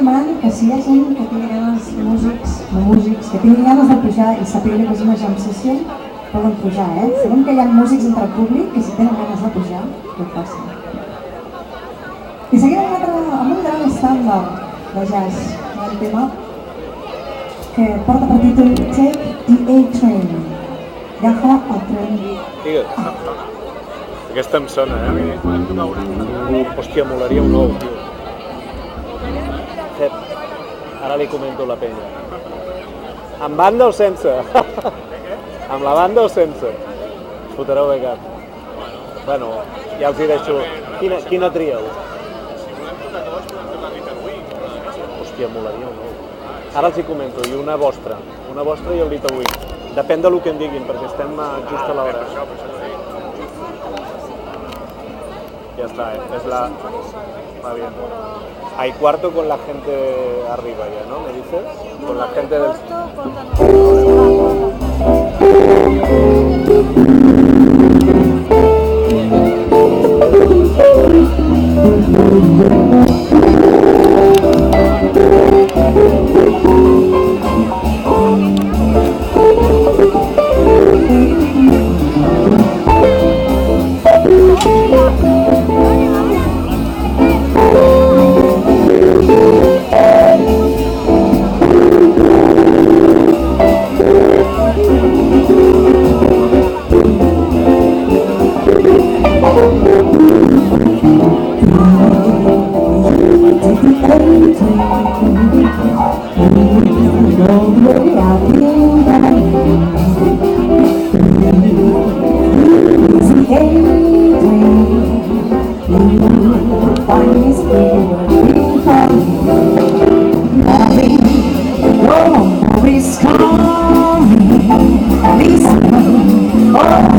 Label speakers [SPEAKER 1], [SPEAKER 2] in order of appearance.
[SPEAKER 1] demanant que si hi ha gent que tingui ganes de músics, que tingui ganes de pujar i sàpiga que és una jam session, poden pujar, Sabem que hi ha músics entre el públic i si tenen ganes de pujar, que ho facin. I seguim amb un gran estàndard de jazz, un tema que porta per títol Take the A-Train. Agafa el tren.
[SPEAKER 2] Digues. Aquesta em sona, Hòstia, molaria un nou, tio. Ara li comento la penya. Amb banda o sense? Amb la banda o sense? Us fotreu bé cap. Bueno, ja els hi deixo. Quina trieu? Hòstia, molaria un nou. Ara els hi comento, i una vostra i el dit avui. Depèn del que em diguin, perquè estem just a l'hora. Ya está, es la... Va bien. Hay cuarto con la gente arriba ya, ¿no? ¿Me dices? Con la gente del...
[SPEAKER 1] Oh,